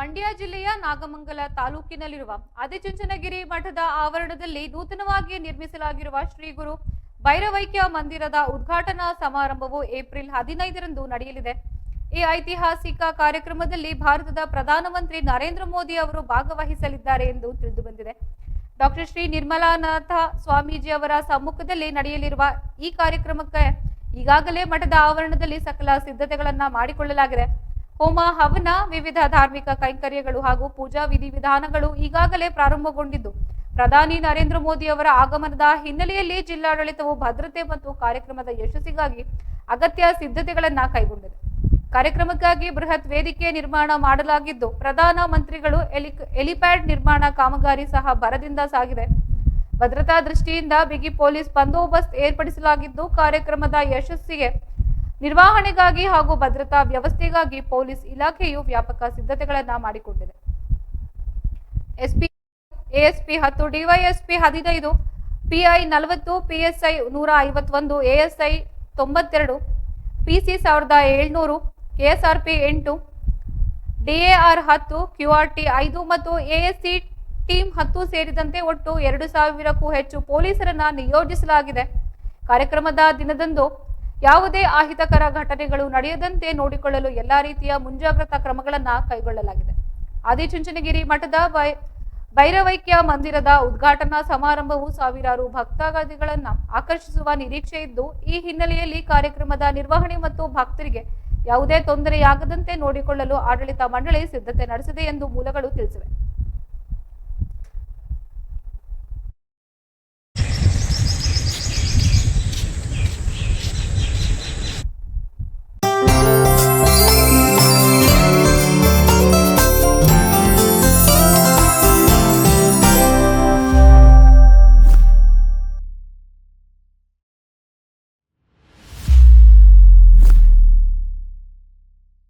ಮಂಡ್ಯ ಜಿಲ್ಲೆಯ ನಾಗಮಂಗಲ ತಾಲೂಕಿನಲ್ಲಿರುವ ಆದಿಚುಂಚನಗಿರಿ ಮಠದ ಆವರಣದಲ್ಲಿ ನೂತನವಾಗಿ ನಿರ್ಮಿಸಲಾಗಿರುವ ಶ್ರೀ ಗುರು ಭೈರವೈಕ್ಯ ಮಂದಿರದ ಉದ್ಘಾಟನಾ ಸಮಾರಂಭವು ಏಪ್ರಿಲ್ 15ರಂದು ನಡೆಯಲಿದೆ. ಈ ಐತಿಹಾಸಿಕ ಕಾರ್ಯಕ್ರಮದಲ್ಲಿ ಭಾರತದ ಪ್ರಧಾನಮಂತ್ರಿ ನರೇಂದ್ರ ಮೋದಿ ಅವರು ಭಾಗವಹಿಸಲಿದ್ದಾರೆ ಎಂದು ತಿಳಿದುಬಂದಿದೆ. ಡಾಕ್ಟರ್ ಶ್ರೀ ನಿರ್ಮಲಾನಾಥ ಸ್ವಾಮೀಜಿ ಅವರ ಸಮ್ಮುಖದಲ್ಲಿ ನಡೆಯಲಿರುವ ಈ ಕಾರ್ಯಕ್ರಮಕ್ಕೆ ಈಗಾಗಲೇ ಮಠದ ಆವರಣದಲ್ಲಿ ಸಕಲ ಸಿದ್ಧತೆಗಳನ್ನು ಮಾಡಿಕೊಳ್ಳಲಾಗಿದೆ. ಹೋಮ ಹವನ, ವಿವಿಧ ಧಾರ್ಮಿಕ ಕೈಂಕರ್ಯಗಳು ಹಾಗೂ ಪೂಜಾ ವಿಧಿವಿಧಾನಗಳು ಈಗಾಗಲೇ ಪ್ರಾರಂಭಗೊಂಡಿದ್ದು, ಪ್ರಧಾನಿ ನರೇಂದ್ರ ಮೋದಿ ಅವರ ಆಗಮನದ ಹಿನ್ನೆಲೆಯಲ್ಲಿ ಜಿಲ್ಲಾಡಳಿತವು ಭದ್ರತೆ ಮತ್ತು ಕಾರ್ಯಕ್ರಮದ ಯಶಸ್ಸಿಗಾಗಿ ಅಗತ್ಯ ಸಿದ್ಧತೆಗಳನ್ನು ಕೈಗೊಂಡಿದೆ. ಕಾರ್ಯಕ್ರಮಕ್ಕಾಗಿ ಬೃಹತ್ ವೇದಿಕೆ ನಿರ್ಮಾಣ ಮಾಡಲಾಗಿದ್ದು, ಪ್ರಧಾನ ಮಂತ್ರಿಗಳು ಹೆಲಿಪ್ಯಾಡ್ ನಿರ್ಮಾಣ ಕಾಮಗಾರಿ ಸಹ ಭರದಿಂದ ಸಾಗಿದೆ. ಭದ್ರತಾ ದೃಷ್ಟಿಯಿಂದ ಬಿಗಿ ಪೊಲೀಸ್ ಬಂದೋಬಸ್ತ್ ಏರ್ಪಡಿಸಲಾಗಿದ್ದು, ಕಾರ್ಯಕ್ರಮದ ಯಶಸ್ಸಿಗೆ ನಿರ್ವಹಣೆಗಾಗಿ ಹಾಗೂ ಭದ್ರತಾ ವ್ಯವಸ್ಥೆಗಾಗಿ ಪೊಲೀಸ್ ಇಲಾಖೆಯು ವ್ಯಾಪಕ ಸಿದ್ಧತೆಗಳನ್ನು ಮಾಡಿಕೊಂಡಿದೆ. ASP 10, DYSP 15, PI 40, PSI 151, ASI 92, PC 1700, KSRP 8, DAR 10, QRT 5 ಮತ್ತು ಎಎಸ್ಸಿ ಟೀಮ್ 10 ಸೇರಿದಂತೆ ಒಟ್ಟು 2000ಕ್ಕೂ ಹೆಚ್ಚು ಪೊಲೀಸರನ್ನ ನಿಯೋಜಿಸಲಾಗಿದೆ. ಕಾರ್ಯಕ್ರಮದ ದಿನದಂದು ಯಾವುದೇ ಅಹಿತಕರ ಘಟನೆಗಳು ನಡೆಯದಂತೆ ನೋಡಿಕೊಳ್ಳಲು ಎಲ್ಲಾ ರೀತಿಯ ಮುಂಜಾಗ್ರತಾ ಕ್ರಮಗಳನ್ನು ಕೈಗೊಳ್ಳಲಾಗಿದೆ. ಆದಿಚುಂಚನಗಿರಿ ಮಠದ ಭೈರವೈಕ್ಯ ಮಂದಿರದ ಉದ್ಘಾಟನಾ ಸಮಾರಂಭವು ಸಾವಿರಾರು ಭಕ್ತಾದಿಗಳನ್ನು ಆಕರ್ಷಿಸುವ ನಿರೀಕ್ಷೆ ಇದ್ದು, ಈ ಹಿನ್ನೆಲೆಯಲ್ಲಿ ಕಾರ್ಯಕ್ರಮದ ನಿರ್ವಹಣೆ ಮತ್ತು ಭಕ್ತರಿಗೆ ಯಾವುದೇ ತೊಂದರೆಯಾಗದಂತೆ ನೋಡಿಕೊಳ್ಳಲು ಆಡಳಿತ ಮಂಡಳಿ ಸಿದ್ಧತೆ ನಡೆಸಿದೆ ಎಂದು ಮೂಲಗಳು ತಿಳಿಸಿವೆ.